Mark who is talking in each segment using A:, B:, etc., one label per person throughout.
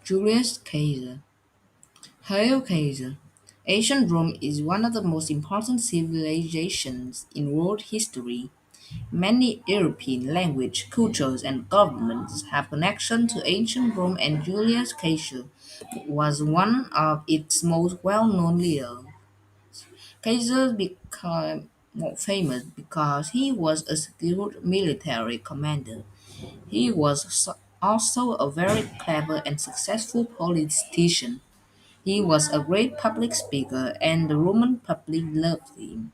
A: Julius Caesar. Hail Caesar! Ancient Rome is one of the most important civilizations in world history. Many European language, cultures, and governments have connection to ancient Rome, and Julius Caesar was one of its most well-known leaders. Caesar became more famous because he was a skilled military commander. He was also a very clever and successful politician. He was a great public speaker, and the Roman public loved him,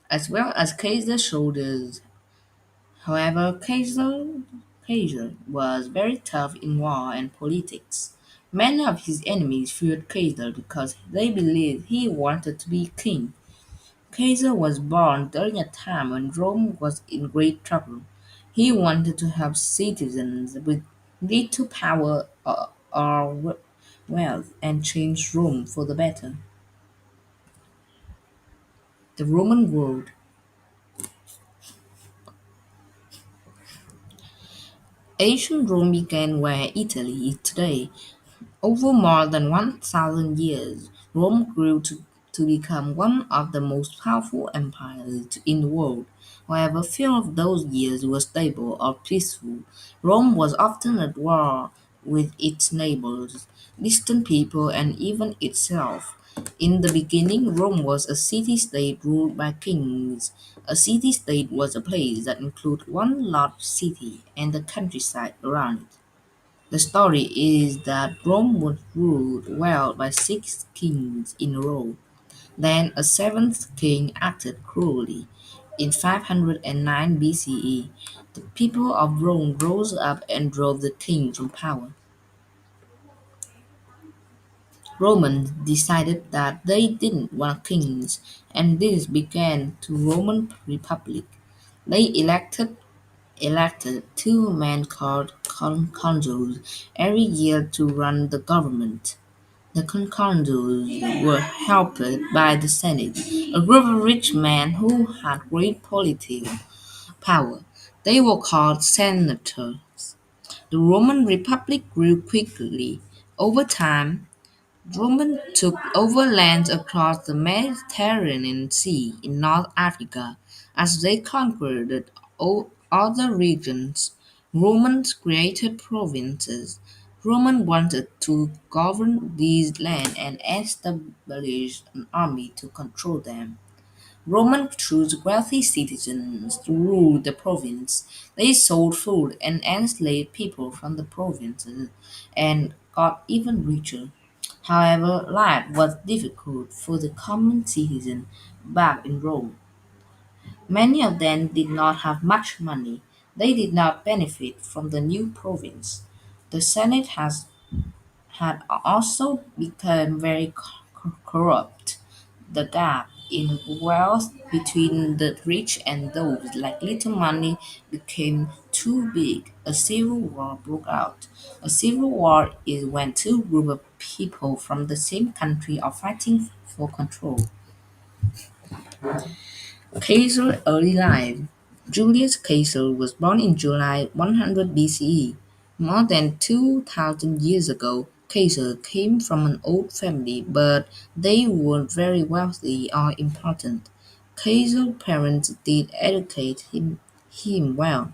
A: as well as Caesar's soldiers. However, Caesar was very tough in war and politics. Many of his enemies feared Caesar because they believed he wanted to be king. Caesar was born during a time when Rome was in great trouble. He wanted to help citizens with little power or wealth and change Rome for the better. The Roman world. Ancient Rome began where Italy is today. Over more than 1,000 years, Rome grew to become one of the most powerful empires in the world. However, few of those years were stable or peaceful. Rome was often at war with its neighbors, distant people, and even itself. In the beginning, Rome was a city-state ruled by kings. A city-state was a place that included one large city and the countryside around it. The story is that Rome was ruled well by six kings in a row. Then a seventh king acted cruelly. In 509 BCE, the people of Rome rose up and drove the king from power. Romans decided that they didn't want kings, and this began the Roman Republic. They elected two men called consuls every year to run the government. The consuls were helped by the Senate, a group of rich men who had great political power. They were called senators. The Roman Republic grew quickly. Over time, Romans took over lands across the Mediterranean Sea in North Africa. As they conquered other regions, Romans created provinces. Romans wanted to govern these lands and established an army to control them. Romans chose wealthy citizens to rule the province. They sold food and enslaved people from the provinces and got even richer. However, life was difficult for the common citizen back in Rome. Many of them did not have much money. They did not benefit from the new province. The Senate had also become very corrupt. The gap in wealth between the rich and those like little money became too big. A civil war broke out. A civil war is when two groups of people from the same country are fighting for control. Caesar's early life. Julius Caesar was born in July 100 BCE. More than 2,000 years ago, Caesar came from an old family, but they weren't very wealthy or important. Caesar's parents did educate him well.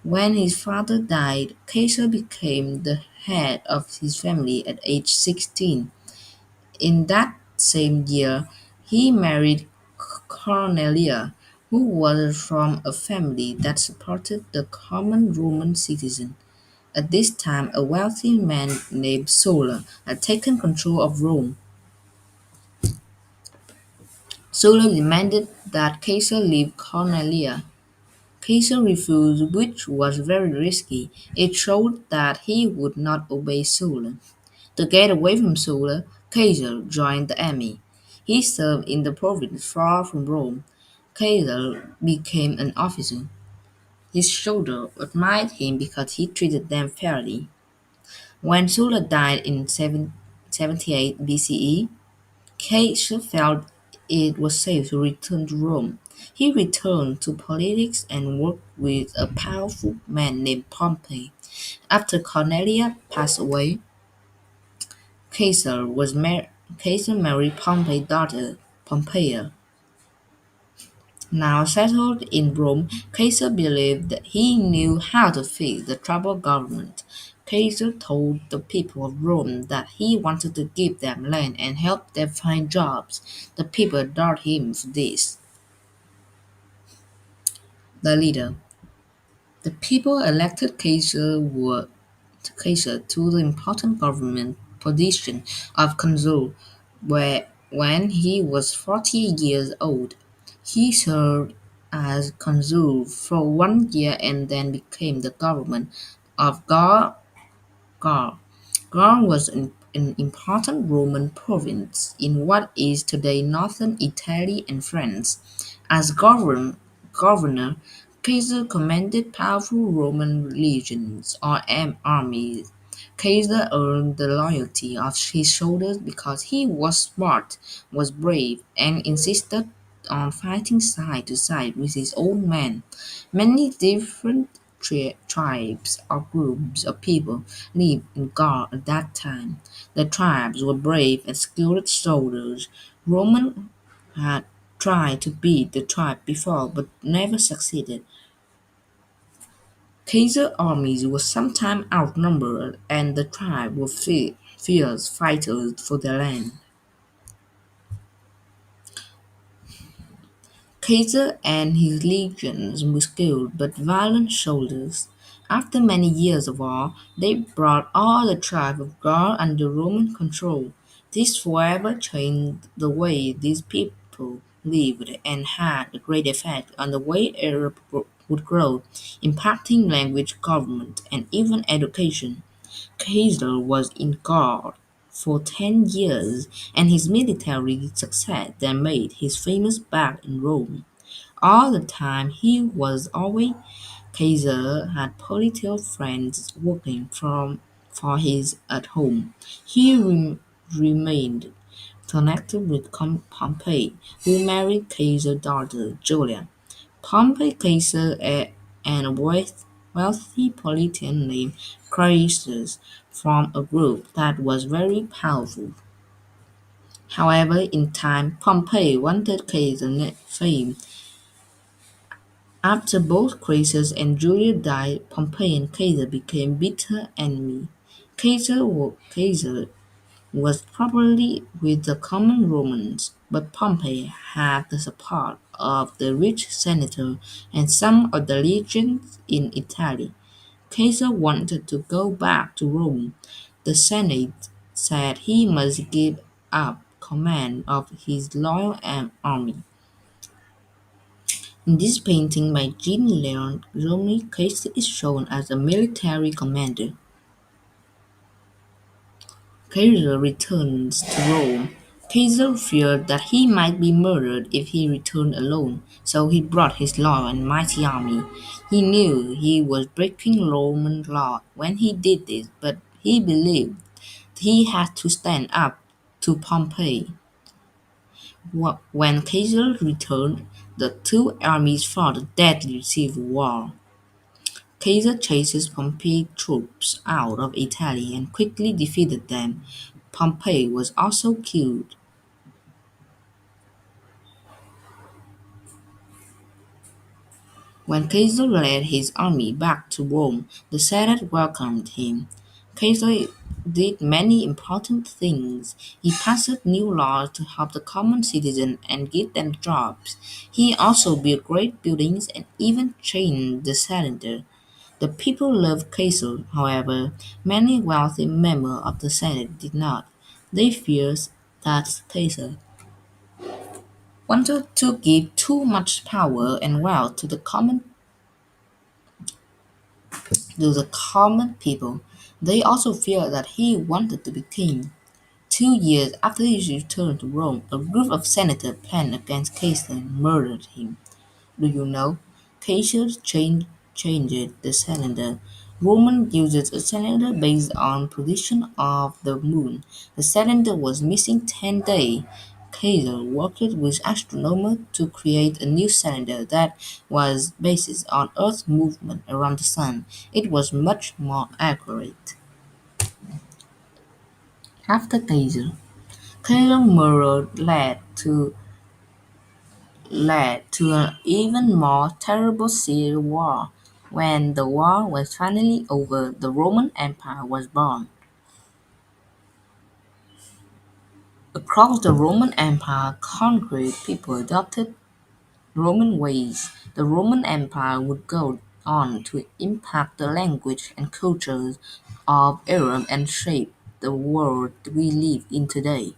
A: When his father died, Caesar became the head of his family at age 16. In that same year, he married Cornelia, who was from a family that supported the common Roman citizen. At this time, a wealthy man named Sulla had taken control of Rome. Sulla demanded that Caesar leave Cornelia. Caesar refused, which was very risky. It showed that he would not obey Sulla. To get away from Sulla, Caesar joined the army. He served in the province far from Rome. Caesar became an officer. His soldiers admired him because he treated them fairly. When Sulla died in 78 BCE, Caesar felt it was safe to return to Rome. He returned to politics and worked with a powerful man named Pompey. After Cornelia passed away, Caesar was mar- Caesar married Pompey's daughter, Pompeia. Now settled in Rome, Caesar believed that he knew how to fix the troubled government. Caesar told the people of Rome that he wanted to give them land and help them find jobs. The people adored him for this. The leader. The people elected Caesar to the important government position of consul, where when he was 40 years old. He served as consul for 1 year and then became the government of Gaul. Gaul was an important Roman province in what is today northern Italy and France. As governor, Caesar commanded powerful Roman legions or armies. Caesar earned the loyalty of his soldiers because he was smart, was brave, and insisted on fighting side to side with his own men. Many different tribes or groups of people lived in Gaul at that time. The tribes were brave and skilled soldiers. Romans had tried to beat the tribe before but never succeeded. Caesar's armies were sometimes outnumbered and the tribe were fierce fighters for their land. Caesar and his legions were skilled but violent soldiers. After many years of war, they brought all the tribes of Gaul under Roman control. This forever changed the way these people lived and had a great effect on the way Europe would grow, impacting language, government, and even education. Caesar was in Gaul for 10 years, and his military success then made him famous back in Rome. All the time he was away, Caesar had political friends working for his at home. He remained connected with Pompey, who married Caesar's daughter Julia. Pompey Caesar and a wealthy politician named Crassus formed a group that was very powerful. However, in time, Pompey wanted Caesar's fame. After both Crassus and Julia died, Pompey and Caesar became bitter enemies. Caesar was probably with the common Romans, but Pompey had the support of the rich senator and some of the legions in Italy. Caesar wanted to go back to Rome. The Senate said he must give up command of his loyal army. In this painting by Jean-Léon Giono, Caesar is shown as a military commander. Caesar returns to Rome. Caesar feared that he might be murdered if he returned alone, so he brought his loyal and mighty army. He knew he was breaking Roman law when he did this, but he believed he had to stand up to Pompey. When Caesar returned, the two armies fought a deadly civil war. Caesar chases Pompey's troops out of Italy and quickly defeated them. Pompey was also killed. When Caesar led his army back to Rome, the Senate welcomed him. Caesar did many important things. He passed new laws to help the common citizens and give them jobs. He also built great buildings and even trained the senator. The people loved Caesar, however, many wealthy members of the Senate did not. They feared that Caesar wanted to give too much power and wealth to the common people. They also feared that he wanted to be king. 2 years after his return to Rome, a group of senators planned against Caesar and murdered him. Do you know? Caesar changed the calendar. Roman used a calendar based on position of the moon. The calendar was missing 10 days. Caesar worked with astronomers to create a new calendar that was based on Earth's movement around the sun. It was much more accurate. After Caesar, Caesar's murder led to an even more terrible civil war. When the war was finally over, the Roman Empire was born. Across the Roman Empire, conquered people adopted Roman ways. The Roman Empire would go on to impact the language and cultures of Europe and shape the world we live in today.